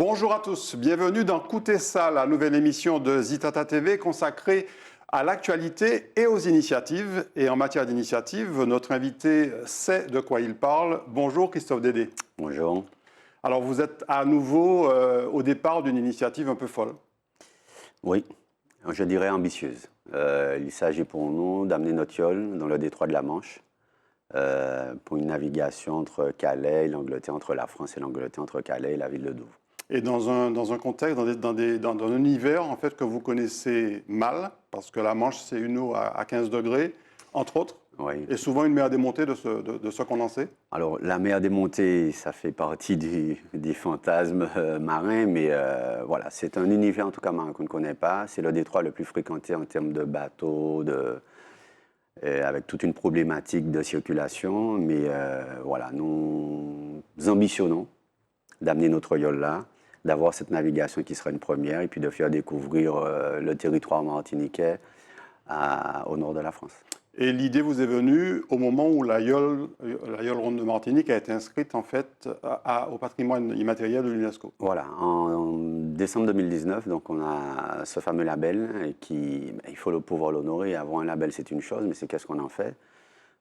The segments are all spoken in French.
Bonjour à tous, bienvenue dans Côté ça, la nouvelle émission de Zitata TV consacrée à l'actualité et aux initiatives. Et en matière d'initiative, notre invité sait de quoi il parle. Bonjour Christophe Dédé. Bonjour. Alors vous êtes à nouveau au départ d'une initiative un peu folle. Oui, je dirais ambitieuse. Il s'agit pour nous d'amener notre yole dans le détroit de la Manche pour une navigation entre Calais et l'Angleterre, entre la France et l'Angleterre, entre Calais et la ville de Douvres. Et dans un contexte, dans un univers en fait, que vous connaissez mal, parce que la Manche, c'est une eau à 15 degrés, entre autres, Oui. et souvent une mer démontée de ce condensé. Alors, la mer des montées, ça fait partie des fantasmes marins, mais voilà, c'est un univers en tout cas marin qu'on ne connaît pas. C'est le détroit le plus fréquenté en termes de bateaux, avec toute une problématique de circulation. Mais voilà, nous ambitionnons d'amener notre yole là, d'avoir cette navigation qui sera une première, et puis de faire découvrir le territoire martiniquais au nord de la France. Et l'idée vous est venue au moment où la yole ronde de Martinique a été inscrite en fait au patrimoine immatériel de l'UNESCO. Voilà, en décembre 2019, donc on a ce fameux label qui, il faut pouvoir l'honorer. Avoir un label, c'est une chose, mais c'est qu'est-ce qu'on en fait.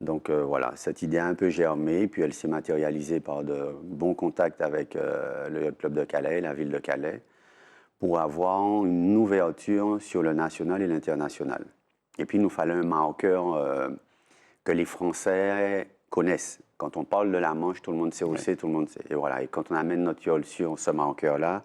Donc voilà, cette idée a un peu germé, puis elle s'est matérialisée par de bons contacts avec le Yacht Club de Calais, la ville de Calais, pour avoir une ouverture sur le national et l'international. Et puis il nous fallait un marqueur que les Français connaissent. Quand on parle de la Manche, tout le monde sait où c'est, tout le monde sait. Et voilà, et quand on amène notre yole sur ce marqueur-là,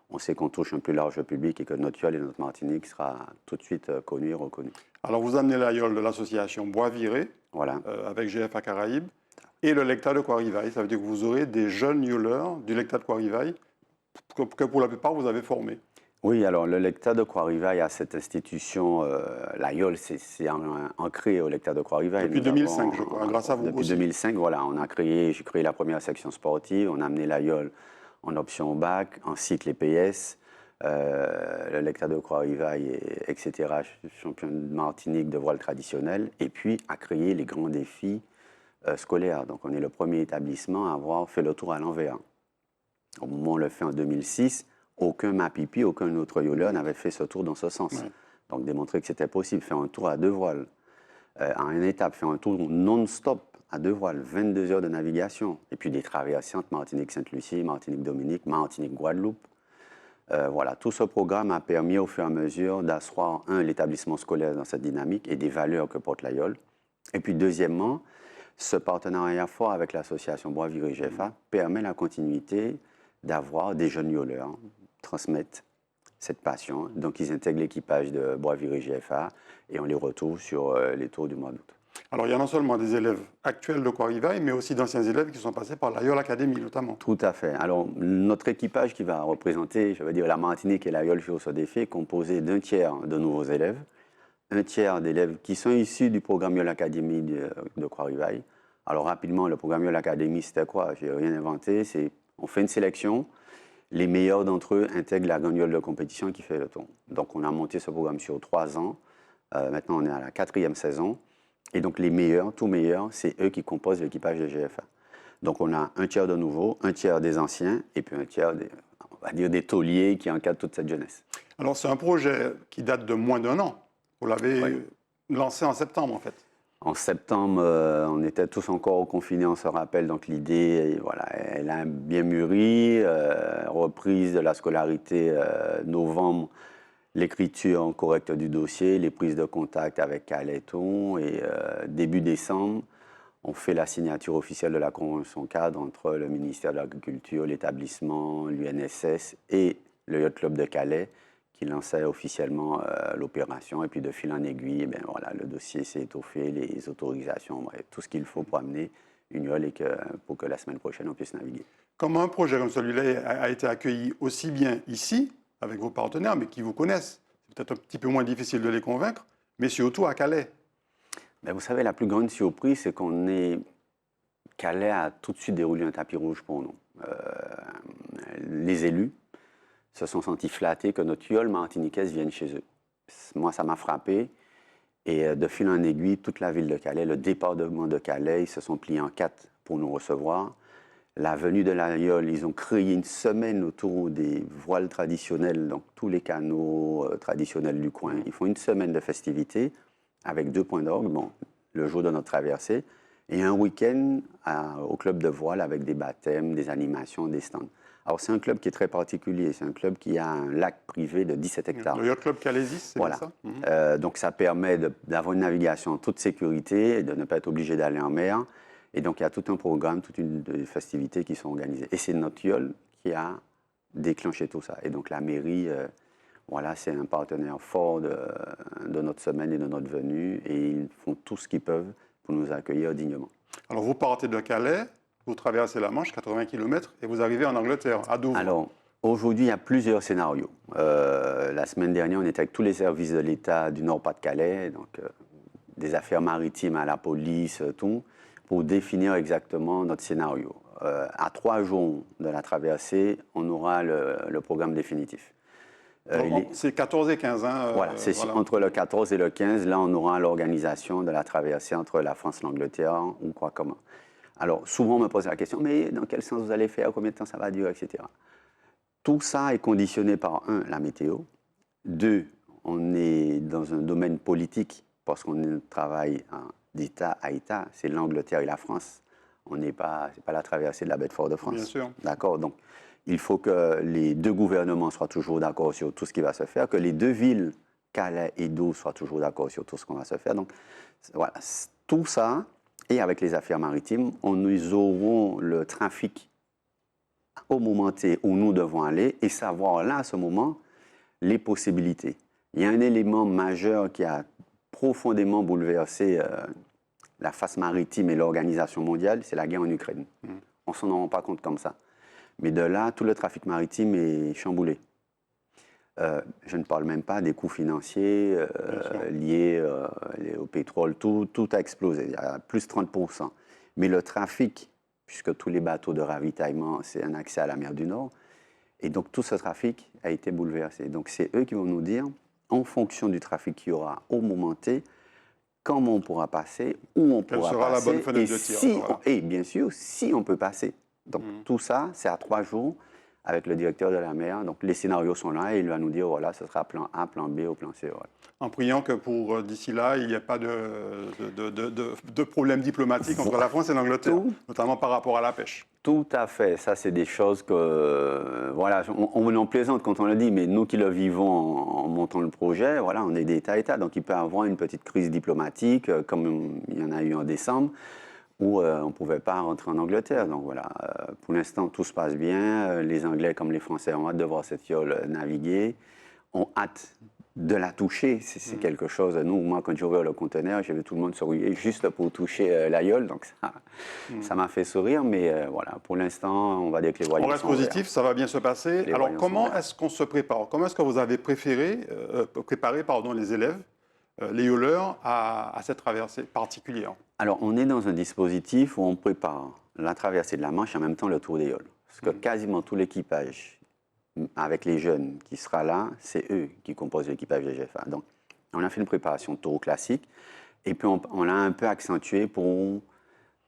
on sait qu'on touche un plus large public et que notre yole et notre Martinique sera tout de suite connu et reconnu. Alors vous amenez la yole de l'association Bois Viré, Voilà. avec GFA Caraïbes, et le lecta de Coirivaille. Ça veut dire que vous aurez des jeunes yoleurs du lecta de Coirivaille que pour la plupart vous avez formés. Oui, alors le lecta de Croix-Rivaille a cette institution, la yole, c'est ancré au lecta de Croix-Rivaille. Depuis 2005, je crois, grâce à vous depuis aussi. 2005, voilà, j'ai créé la première section sportive, on a amené la yole en option bac, en cycle EPS, le lecta de Croix-Rivaille, etc., champion de Martinique de voile traditionnel, et puis à créer les grands défis scolaires. Donc on est le premier établissement à avoir fait le tour à l'envers. Au moment où on le fait en 2006, aucun MAPIPI, aucun autre yoleur n'avait fait ce tour dans ce sens. Ouais. Donc démontrer que c'était possible, faire un tour à deux voiles, en une étape, faire un tour non-stop à deux voiles, 22 heures de navigation, et puis des traversées entre Martinique-Sainte-Lucie, Martinique-Dominique, Martinique-Guadeloupe. Voilà, tout ce programme a permis au fur et à mesure d'asseoir, l'établissement scolaire dans cette dynamique et des valeurs que porte la yole. Et puis deuxièmement, ce partenariat fort avec l'association Bois Viré GFA permet la continuité d'avoir des jeunes yoleurs transmettent cette passion. Donc, ils intègrent l'équipage de Bois Viré GFA et on les retrouve sur les tours du mois d'août. Alors, il y a non seulement des élèves actuels de Coirivaille, mais aussi d'anciens élèves qui sont passés par la Yole Academy, notamment. Tout à fait. Alors, notre équipage qui va représenter, je veux dire, la Martinique et la Yole sur ce défi est composé d'un tiers de nouveaux élèves, un tiers d'élèves qui sont issus du programme Yole Academy de Coirivaille. Alors, rapidement, le programme Yole Academy, c'était quoi? Je n'ai rien inventé. On fait une sélection. Les meilleurs d'entre eux intègrent la gagnole de compétition qui fait le tour. Donc, on a monté ce programme sur 3 ans. Maintenant, on est à la 4e saison. Et donc, les meilleurs, tout meilleurs, c'est eux qui composent l'équipage de GFA. Donc, on a un tiers de nouveaux, un tiers des anciens, et puis un tiers, on va dire, des tauliers qui encadrent toute cette jeunesse. Alors, c'est un projet qui date de moins d'1 an. Vous l'avez lancé en septembre, en fait. En septembre, on était tous encore confinés, on se rappelle. Donc l'idée, voilà, elle a bien mûri. Reprise de la scolarité novembre, l'écriture correcte du dossier, les prises de contact avec Calais-Ton. Et début décembre, on fait la signature officielle de la convention cadre entre le ministère de l'Agriculture, l'établissement, l'UNSS et le Yacht Club de Calais, qui lançait officiellement l'opération. Et puis de fil en aiguille, ben voilà, le dossier s'est étoffé, les autorisations, bref, tout ce qu'il faut pour amener une yole et pour que la semaine prochaine, on puisse naviguer. Comment un projet comme celui-là a été accueilli aussi bien ici, avec vos partenaires, mais qui vous connaissent? C'est peut-être un petit peu moins difficile de les convaincre, mais surtout à Calais. Ben, vous savez, la plus grande surprise, c'est Calais a tout de suite déroulé un tapis rouge pour nous. Les élus se sont sentis flattés que notre yole martiniquaise vienne chez eux. Moi, ça m'a frappé. Et de fil en aiguille, toute la ville de Calais, le département de Calais, ils se sont pliés en 4 pour nous recevoir. La venue de l'Aïeul, ils ont créé une semaine autour des voiles traditionnels, donc tous les canaux traditionnels du coin. Ils font une semaine de festivités avec 2 points d'orgue, bon, le jour de notre traversée, et un week-end au club de voile avec des baptêmes, des animations, des stands. Alors c'est un club qui est très particulier, c'est un club qui a un lac privé de 17 hectares. Le Yacht Club Calaisis, c'est Voilà. bien ça? Donc ça permet d'avoir une navigation en toute sécurité et de ne pas être obligé d'aller en mer. Et donc il y a tout un programme, toute une des festivités qui sont organisées. Et c'est notre YOL qui a déclenché tout ça. Et donc la mairie, voilà, c'est un partenaire fort de notre semaine et de notre venue. Et ils font tout ce qu'ils peuvent pour nous accueillir dignement. Alors vous partez de Calais, vous traversez la Manche, 80 km, et vous arrivez en Angleterre, à Douvres. Alors, aujourd'hui, il y a plusieurs scénarios. La semaine dernière, on était avec tous les services de l'État du Nord-Pas-de-Calais, donc des affaires maritimes à la police, tout, pour définir exactement notre scénario. À 3 jours de la traversée, on aura le programme définitif. C'est 14 et 15, hein? Voilà, c'est entre le 14 et le 15, là, on aura l'organisation de la traversée entre la France et l'Angleterre, ou quoi, comment. Alors, souvent, on me pose la question, mais dans quel sens vous allez faire, combien de temps ça va durer, etc. Tout ça est conditionné par, 1, la météo, 2, on est dans un domaine politique, parce qu'on travaille d'État à État, c'est l'Angleterre et la France. On n'est pas, c'est pas la traversée de la baie de Fort-de-France. Bien sûr. D'accord, donc il faut que les 2 gouvernements soient toujours d'accord sur tout ce qui va se faire, que les 2 villes, Calais et Douvres, soient toujours d'accord sur tout ce qu'on va se faire. Donc voilà, tout ça, et avec les affaires maritimes, nous aurons le trafic au moment T où nous devons aller et savoir là, à ce moment, les possibilités. Il y a un élément majeur qui a profondément bouleversé la face maritime et l'organisation mondiale, c'est la guerre en Ukraine. On ne s'en rend pas compte comme ça. Mais de là, tout le trafic maritime est chamboulé. Je ne parle même pas des coûts financiers liés au pétrole. Tout a explosé. Il y a plus de 30%. Mais le trafic, puisque tous les bateaux de ravitaillement, c'est un accès à la mer du Nord, et donc tout ce trafic a été bouleversé. Donc c'est eux qui vont nous dire, en fonction du trafic qu'il y aura au moment T, comment on pourra passer, où on pourra passer. Quelle sera la bonne fenêtre de tir, voilà. Et bien sûr, si on peut passer. Donc tout ça, c'est à 3 jours avec le directeur de la mer. Donc les scénarios sont là et il va nous dire, voilà, ce sera plan A, plan B ou plan C. Voilà. En priant que pour d'ici là, il n'y ait pas de problème diplomatique entre la France et l'Angleterre, notamment par rapport à la pêche. Tout à fait. Ça, c'est des choses que, voilà, on en plaisante quand on le dit, mais nous qui le vivons en montant le projet, voilà, on est d'État à État. Donc il peut y avoir une petite crise diplomatique, comme il y en a eu en décembre, où on ne pouvait pas rentrer en Angleterre. Donc voilà, pour l'instant, tout se passe bien. Les Anglais comme les Français ont hâte de voir cette yole naviguer, ont hâte de la toucher. C'est quelque chose. Nous, moi, quand j'ai ouvert le conteneur, j'ai vu tout le monde sourire juste pour toucher la yole. Donc ça m'a fait sourire. Mais voilà, pour l'instant, on va dire que les voyants on reste positif, ça va bien se passer. Alors comment est-ce qu'on se prépare? Comment est-ce que vous avez préparé les élèves, les yoleurs, à cette traversée particulière? Alors, on est dans un dispositif où on prépare la traversée de la Manche et en même temps le tour des yoles. Parce que quasiment tout l'équipage, avec les jeunes qui sera là, c'est eux qui composent l'équipage de GFA. Donc, on a fait une préparation de tour classique et puis on l'a un peu accentué pour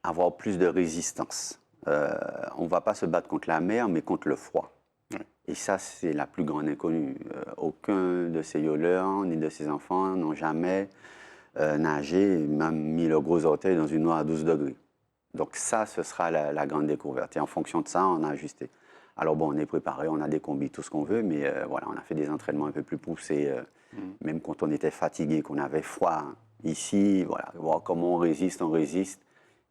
avoir plus de résistance. On ne va pas se battre contre la mer, mais contre le froid. Et ça, c'est la plus grande inconnue. Aucun de ces yoleurs ni de ces enfants n'ont jamais nagé, même mis le gros orteil dans une eau à 12 degrés. Donc ça, ce sera la grande découverte. Et en fonction de ça, on a ajusté. Alors bon, on est préparé, on a des combis, tout ce qu'on veut, mais voilà, on a fait des entraînements un peu plus poussés, même quand on était fatigué, qu'on avait froid. Ici, voilà, voir comment on résiste,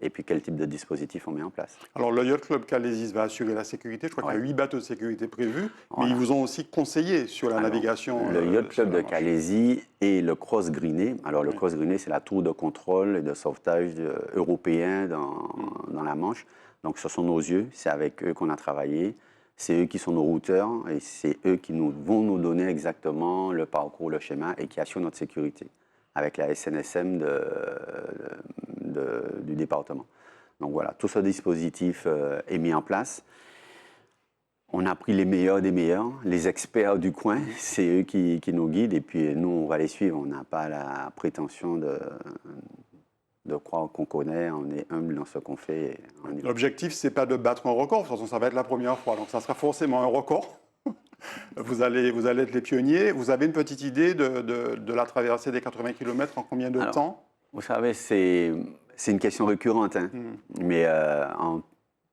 et puis quel type de dispositif on met en place. Alors le Yacht Club Calaisis va assurer la sécurité. Je crois qu'il y a 8 bateaux de sécurité prévus, mais ils vous ont aussi conseillé sur la navigation. Le Yacht Club de Calaisis et le Cross Greené. Alors le Cross Greené, c'est la tour de contrôle et de sauvetage européen dans la Manche. Donc ce sont nos yeux, c'est avec eux qu'on a travaillé. C'est eux qui sont nos routeurs et c'est eux qui vont nous donner exactement le parcours, le schéma et qui assurent notre sécurité avec la SNSM du département. Donc voilà, tout ce dispositif est mis en place. On a pris les meilleurs des meilleurs, les experts du coin, c'est eux qui nous guident et puis nous, on va les suivre. On n'a pas la prétention de croire qu'on connaît, on est humble dans ce qu'on fait. Et on y va. L'objectif, c'est pas de battre un record, de toute façon, ça va être la première fois, donc ça sera forcément un record. Vous allez être les pionniers. Vous avez une petite idée de la traversée des 80 km en combien de Alors, temps? vous savez, c'est une question récurrente, hein. Mais en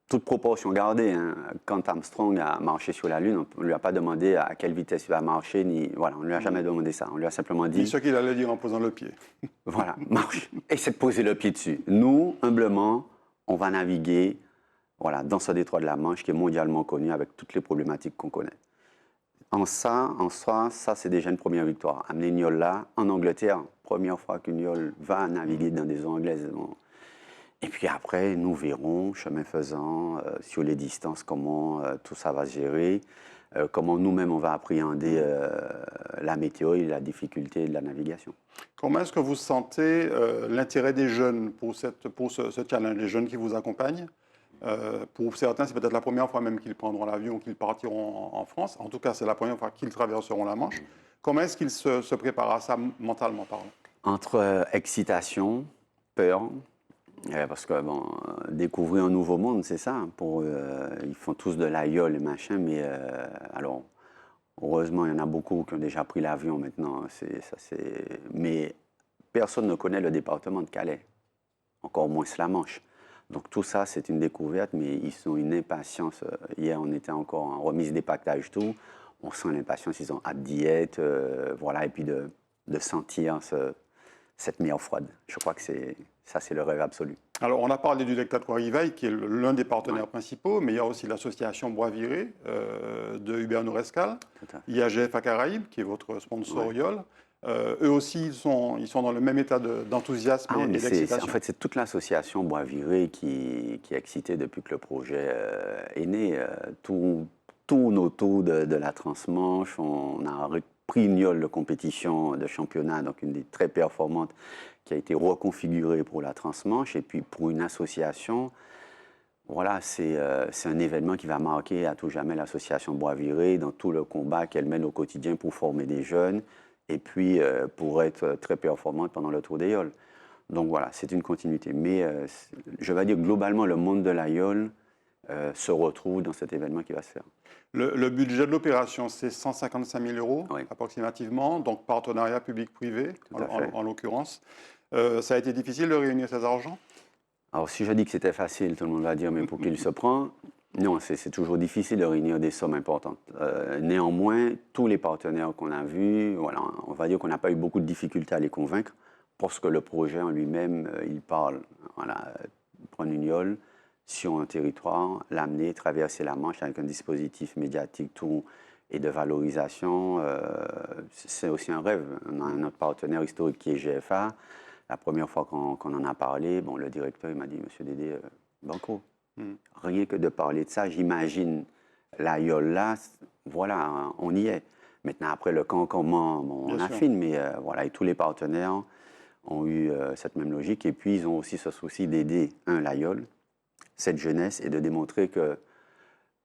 toute proportion gardée, hein, quand Armstrong a marché sur la Lune, on ne lui a pas demandé à quelle vitesse il va marcher, ni voilà, on ne lui a jamais demandé ça. On lui a simplement Ni dit, ce qu'il allait dire en posant le pied. voilà, marche. Essaie de poser le pied dessus. Nous, humblement, on va naviguer, voilà, dans ce détroit de la Manche qui est mondialement connu avec toutes les problématiques qu'on connaît. En soi, ça c'est déjà une première victoire. Amener une yole là, en Angleterre, première fois qu'une yole va naviguer dans des eaux anglaises. Bon. Et puis après, nous verrons, chemin faisant, sur les distances, comment tout ça va se gérer, comment nous-mêmes on va appréhender la météo et la difficulté de la navigation. Comment est-ce que vous sentez l'intérêt des jeunes pour ce challenge, les jeunes qui vous accompagnent? Pour certains, c'est peut-être la première fois même qu'ils prendront l'avion, qu'ils partiront en France. En tout cas, c'est la première fois qu'ils traverseront la Manche. Comment est-ce qu'ils se préparent à ça mentalement parlant? Entre excitation, peur, parce que bon, découvrir un nouveau monde, c'est ça. Ils font tous de l'aïeul et machin, mais alors, heureusement, il y en a beaucoup qui ont déjà pris l'avion maintenant. Mais personne ne connaît le département de Calais, encore moins la Manche. Donc tout ça, c'est une découverte, mais ils ont une impatience. Hier, on était encore en remise des pactages, tout. On sent l'impatience, ils ont hâte d'y être, voilà, et puis de sentir cette mer froide. Je crois que c'est le rêve absolu. Alors, on a parlé du Lecta de Coirivaille, qui est l'un des partenaires principaux, mais il y a aussi l'association Bois-Viré de Hubert Nourescal. Il y a GFA Caraïbes, qui est votre sponsor YOL. Eux aussi, ils sont dans le même état d'enthousiasme et d'excitation. En fait, c'est toute l'association Bois-Viré qui est excitée depuis que le projet est né. Tout autour de la Transmanche, on a pris une yole de compétition, de championnat, donc une des très performantes, qui a été reconfigurée pour la Transmanche. Et puis pour une association, voilà, c'est un événement qui va marquer à tout jamais l'association Bois-Viré dans tout le combat qu'elle mène au quotidien pour former des jeunes et puis pour être très performante pendant le Tour des Yoles. Donc voilà, c'est une continuité. Mais je vais dire globalement, le monde de la yole se retrouve dans cet événement qui va se faire. Le budget de l'opération, c'est 155 000 euros approximativement, donc partenariat public-privé en l'occurrence. Ça a été difficile de réunir ces argents? Alors si je dis que c'était facile, tout le monde va dire mais pour qui il se prend? Non, c'est toujours difficile de réunir des sommes importantes. Néanmoins, tous les partenaires qu'on a vus, voilà, on va dire qu'on n'a pas eu beaucoup de difficultés à les convaincre parce que le projet en lui-même, il parle, voilà, prendre une yole sur un territoire, l'amener, traverser la Manche avec un dispositif médiatique tout et de valorisation, c'est aussi un rêve. On a notre partenaire historique qui est GFA. La première fois qu'on en a parlé, bon, le directeur il m'a dit, Monsieur Dédé, banco. Rien que de parler de ça, j'imagine la yole là, voilà, on y est. Maintenant, après le camp, comment on affine, mais voilà, et tous les partenaires ont eu cette même logique. Et puis, ils ont aussi ce souci d'aider, la yole, cette jeunesse, et de démontrer que,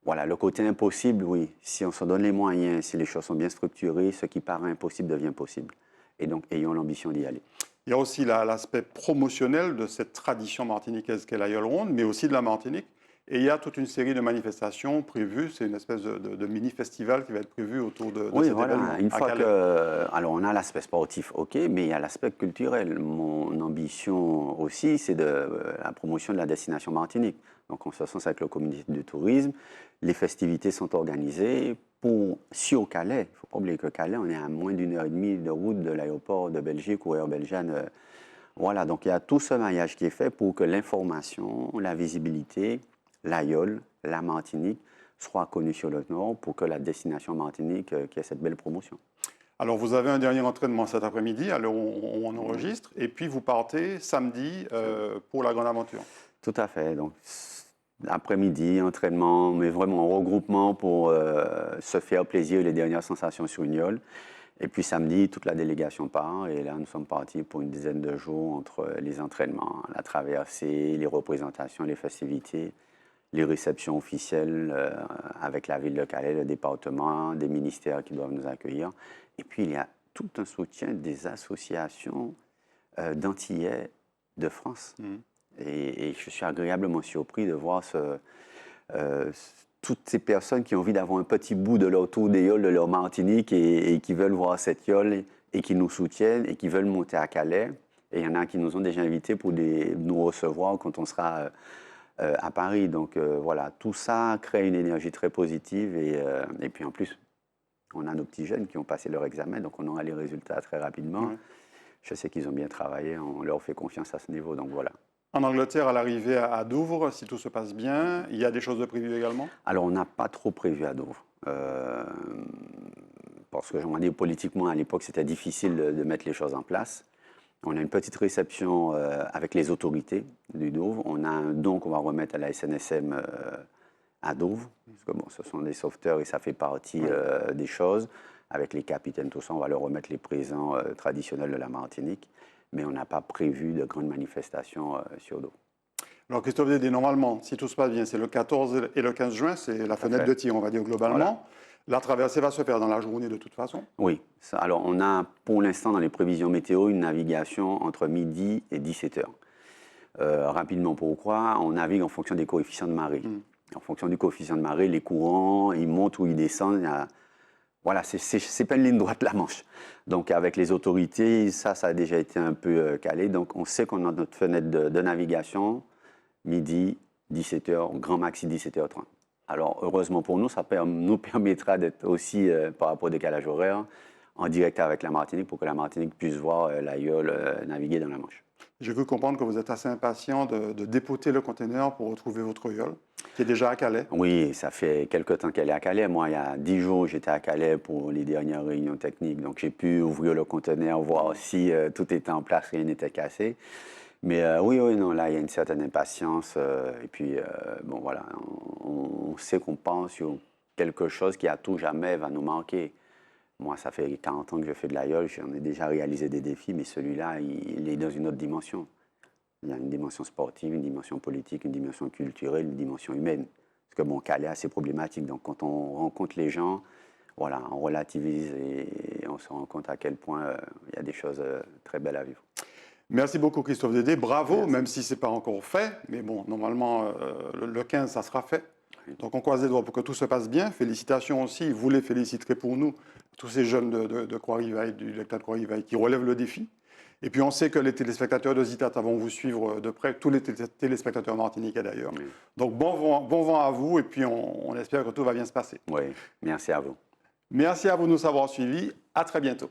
voilà, le côté impossible, oui, si on se donne les moyens, si les choses sont bien structurées, ce qui paraît impossible devient possible. Et donc, ayons l'ambition d'y aller. Il y a aussi l'aspect promotionnel de cette tradition martiniquaise qu'est la yole ronde, mais aussi de la Martinique. Et il y a toute une série de manifestations prévues. C'est une espèce de mini-festival qui va être prévu autour de cet événement. Une fois que... Alors, on a l'aspect sportif, ok, mais il y a l'aspect culturel. Mon ambition aussi, c'est la promotion de la destination Martinique. Donc, en ce sens, avec le comité de tourisme, les festivités sont organisées sur Calais. Il ne faut pas oublier que Calais, on est à moins d'1h30 de route de l'aéroport de Belgique ou Air Belgiane. Voilà, donc il y a tout ce maillage qui est fait pour que l'information, la visibilité, la yole, la Martinique soient connues sur le Nord pour que la destination Martinique qui ait cette belle promotion. Alors, vous avez un dernier entraînement cet après-midi, à l'heure où on enregistre, et puis vous partez samedi pour la grande aventure. Tout à fait. Donc, après-midi, entraînement, mais vraiment regroupement pour se faire plaisir, les dernières sensations sur une yole. Et puis samedi, toute la délégation part. Et là, nous sommes partis pour une dizaine de jours entre les entraînements, la traversée, les représentations, les festivités, les réceptions officielles avec la ville de Calais, le département, des ministères qui doivent nous accueillir. Et puis, il y a tout un soutien des associations d'Antillais de France. Et je suis agréablement surpris de voir toutes ces personnes qui ont envie d'avoir un petit bout de leur tour des yoles de leur Martinique et qui veulent voir cette yole et qui nous soutiennent et qui veulent monter à Calais. Et il y en a qui nous ont déjà invités pour nous recevoir quand on sera à Paris. Donc voilà, tout ça crée une énergie très positive. Et puis en plus, on a nos petits jeunes qui ont passé leur examen, donc on aura les résultats très rapidement. Je sais qu'ils ont bien travaillé, on leur fait confiance à ce niveau, donc voilà. En Angleterre, à l'arrivée à Douvres, si tout se passe bien, il y a des choses de prévues également? Alors, on n'a pas trop prévu à Douvres. Parce que, on va dire, politiquement, à l'époque, c'était difficile de mettre les choses en place. On a une petite réception avec les autorités du Douvres. On a un don qu'on va remettre à la SNSM à Douvres. Parce que, bon, ce sont des sauveteurs et ça fait partie des choses. Avec les capitaines, tout ça, on va leur remettre les présents traditionnels de la Martinique. Mais on n'a pas prévu de grandes manifestations sur Douvres. Alors Christophe Dédé, normalement, si tout se passe bien, c'est le 14 et le 15 juin, c'est la fenêtre de tir, on va dire globalement. Voilà. La traversée va se faire dans la journée de toute façon? Oui. Alors on a pour l'instant dans les prévisions météo une navigation entre midi et 17 heures. Rapidement, pourquoi? On navigue en fonction des coefficients de marée. En fonction du coefficient de marée, les courants, ils montent ou ils descendent. Voilà, c'est pas une ligne droite la Manche. Donc avec les autorités, ça a déjà été un peu calé. Donc on sait qu'on a notre fenêtre de navigation, midi, 17h, grand maxi 17h30. Alors heureusement pour nous, ça nous permettra d'être aussi, par rapport au décalage horaire, en direct avec la Martinique pour que la Martinique puisse voir la yole naviguer dans la Manche. J'ai cru comprendre que vous êtes assez impatient de dépoter le conteneur pour retrouver votre yole, qui est déjà à Calais. Oui, ça fait quelque temps qu'elle est à Calais. Moi, il y a 10 jours, j'étais à Calais pour les dernières réunions techniques. Donc, j'ai pu ouvrir le conteneur, voir si tout était en place, rien n'était cassé. Mais oui, non, là, il y a une certaine impatience. Et puis, bon, voilà, on sait qu'on pense sur quelque chose qui, à tout jamais, va nous manquer. Moi, ça fait 40 ans que je fais de l'aïeul, j'en ai déjà réalisé des défis, mais celui-là, il est dans une autre dimension. Il y a une dimension sportive, une dimension politique, une dimension culturelle, une dimension humaine. Parce que bon, Calais a ses problématiques, donc quand on rencontre les gens, voilà, on relativise et on se rend compte à quel point il y a des choses très belles à vivre. Merci beaucoup Christophe Dédé, bravo, Merci. même si ce n'est pas encore fait, mais bon, normalement, le 15, ça sera fait. Donc on croise les doigts pour que tout se passe bien. Félicitations aussi, vous les féliciterez pour nous, tous ces jeunes de Croix-Rivaille, du lecteur de Croix-Rivaille, qui relèvent le défi. Et puis on sait que les téléspectateurs de Zitata vont vous suivre de près, tous les téléspectateurs martiniquais d'ailleurs. Oui. Donc bon vent à vous et puis on espère que tout va bien se passer. Oui, merci à vous. Merci à vous de nous avoir suivis, à très bientôt.